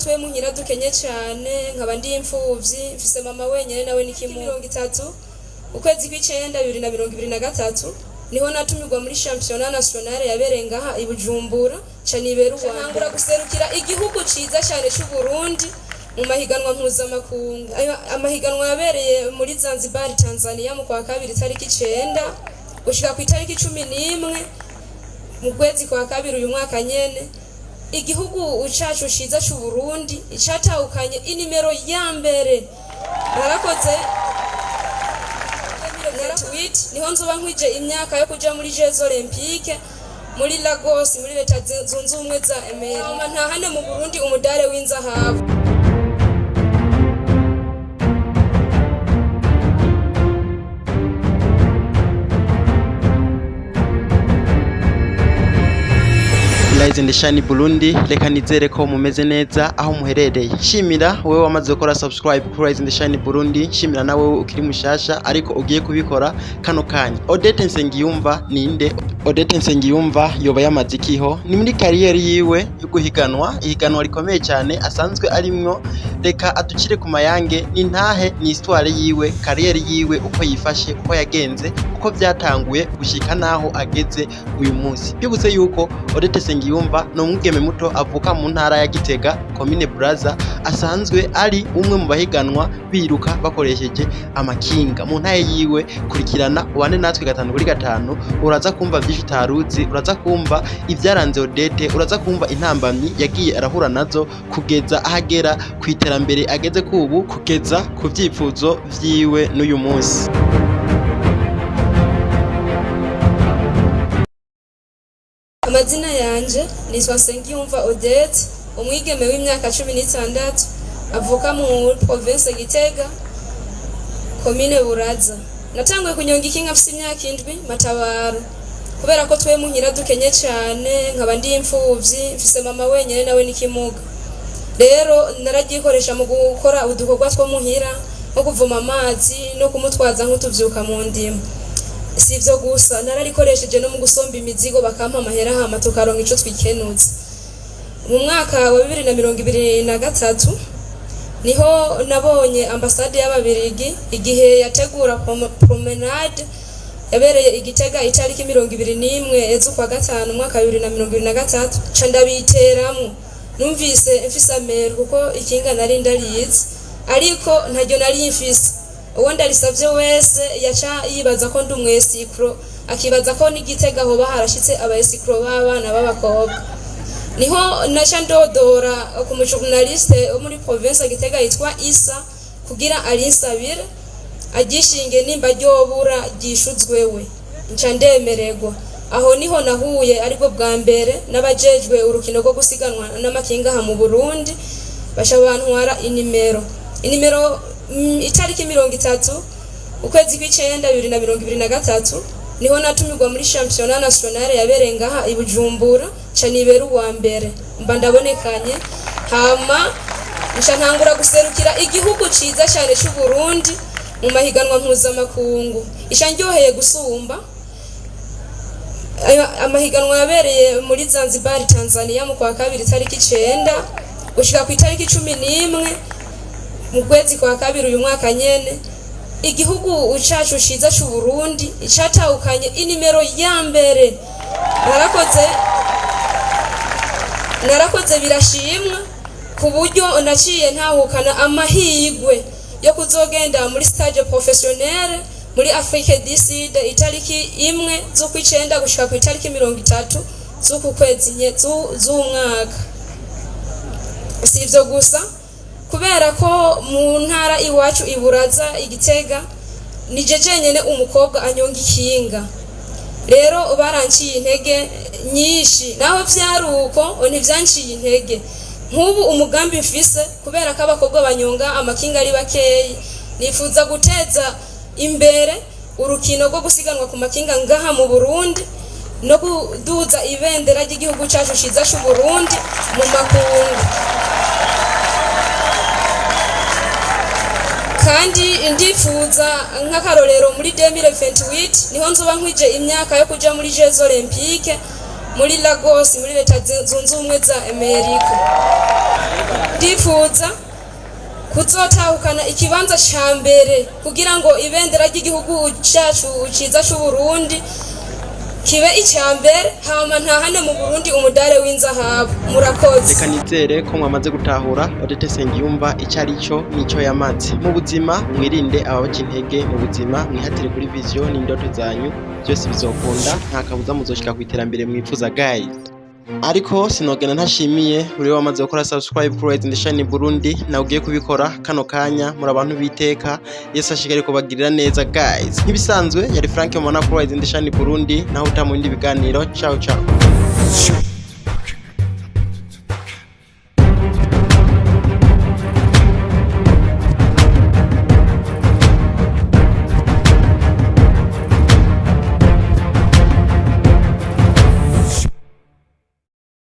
twe muhira dukenye cyane nkaba ndi imfuvyi mfise mama wenyene nawe nikimu 30 ukwezi kw'icenda 2023 niho natumirwa muri championnat national yabereye ngaha i Bujumbura canibera uwambura guserukira igihugu ciza cyane cy'u Burundi mu mahiganwa mpuzamakungu. Amahiganwa yabereye muri Zanzibar Tanzania mu kwa kabiri tariki 9 gushika ku itariki 11 mu kwezi kwa kabiri uyu mwaka nyene. Igihugu ucacu ciza cy'u Burundi icatahukanye inimero ya mbere. Narakoze niho nzoba nkwije imyaka yo kuja muri Jeux Olympiques muri Lagos muri leta zunze ubumwe za Amerika. Ntahane mu Burundi umudare w'inzahabu. Rise and Shine Burundi, reka nizere ko mumeze neza aho muherereye. Shimira wewe wamaze gukora subscribe kuri Rise and Shine Burundi, shimira nawe ukiri mushasha ariko ugiye kubikora kano kanya. Odette Nsengiyumva ninde? Odette Nsengiyumva yoba yamaze ikiho ni muri kariyeri yiwe yo guhiganwa, ihiganwa rikomeye cyane asanzwe arimwo. Reka aducire ku mayange ni ntahe ni histoire yiwe, kariyeri yiwe uko yifashe, uko yagenze, uko byatanguye gushika naho ageze uyu munsi. Byuguse yuko Odette Nsengiyumva no umwigeme muto avuka mu ntara ya Gitega commune Braza, asanzwe ari umwe mu bahiganwa biruka bakoresheje amakinga. Mu ntaye yiwe kurikirana ubane natwe 5 uraza kumva byinshi taruzi, uraza kumva ivyaranze Odette, uraza kumva intambamyi yagiye arahura nazo kugeza ahagera ku iterambere ageze kubu, kugeza ku vyipfuzo vyiwe n'uyu munsi. Amazina yanje nitwa Nsengiyumva Odette, umwigeme w'imyaka 16 avuka mu province Gitega commune Buraza. Natanguye kunyonga ikinga afite imyaka 7 Matabaro kubera ko twe muhira dukenye cyane nkaba ndi imfuvyi mfise mama wenyene nawe nikimuga. Rero naragikoresha mu gukora udukorwa two muhira nko kuvoma amazi no kumutwaza nk'utuvyuka mu ndimo. Sivyo gusa nararikoresheje no mu gusomba imizigo bakampa amahera hama tukaronka ico twikenuza. Mu mwaka wa 2023 niho nabonye ambassade y'Ababirigi igihe yategura promenade yabereye Igitega itariki 21 z'ukwa gatanu mwaka 2023 ca ndabiteramo. Numvise mfise amero kuko ikinga nari ndarize ariko ntaryo nari mfise. Uwo ndarisavye wese yaca yibaza ko ndi umwesikro, akibaza ko n'Igitega aho baharashitse abaesikro b'abana b'abakobwa. Niho naca ndodora ku mujournaliste wo muri province Gitega yitwa Isa kugira arinsabire agishinge nimba ryobura gishuzwewe. Nca ndemererwa. Aho niho nahuye ariko bwa mbere n'abajejwe urukino rwo gusiganwa n'amakinga ha mu Burundi basha bantwara inimero itariki 30 ukwezi kw'icenda 2023 niho natumirwa muri championnat national yabereye ngaha i Bujumbura canibera uwambere mba ndabonekanye hama nca ntangura guserukira igihugu ciza cyane cy'u Burundi mu mahiganwa mpuzamakungu. Ica ndyoheye gusumba amahiganwa yabereye muri Zanzibar Tanzania mu kwa kabiri tariki 9 gushika ku itariki 11 mu kwezi kwa kabiri uyu mwaka nyene. Igihugu ucacu ciza cy'u Burundi icatahukanye inimero ya mbere. Narakoze birashimwa ku buryo naciye ntahukana amahigwe yo kuzogenda muri stage professionnelle muri Afrique du Sud itariki 1 z'ukwicenda gushika ku itariki 30 z'uku kwezi z'umwaka. Sivyo gusa kubera ko mu ntara iwacu Iburaza Igitega nije jenyene umukobwa anyonga ikinga. Rero baranciye intege nyinshi naho vyaruko ntivyanciye intege. Nk'ubu umugambi mfise kubera ko abakobwa banyonga amakinga ari bakeyi, nifuza guteza imbere urukino rwo gusiganwa ku makinga ngaha mu Burundi no kuduza ibendera ry'igihugu cyacu ciza cy'u Burundi mu makungu. Kandi ndifuza nk'akarorero muri 2028 niho nzoba nkwije imyaka yo kuja muri Jeux Olympiques muri Lagos muri leta zunze ubumwe za Amerika. turifuza kuzotahukana ikibanza ca mbere kugira ngo ibendera ry'igihugu cacu ciza c'u Burundi kibe icya mbere hama ntahane mu Burundi umudare w'inzahabu. Murakoze. Reka nizere ko mwamaze gutahura Odette Nsengiyumva icyo ari cyo n'icyo yamaze mu buzima. Mwirinde ababaca intege mu buzima, mwihatire kuri vision n'indoto zanyu, byose bizokunda, nta kabuza muzoshika ku iterambere mwifuza guys. Ariko sinogena ntashimiye uri wamaze gukora subscribe kuri Rise and Shine Burundi, na ugiye kubikora kano kanya. Muri abantu biteka, Yesu ashigare kubagirira neza guys. Nkibisanzwe yari Frank Mona kuri Rise and Shine Burundi, naho utamu bindi biganiro. Ciao ciao.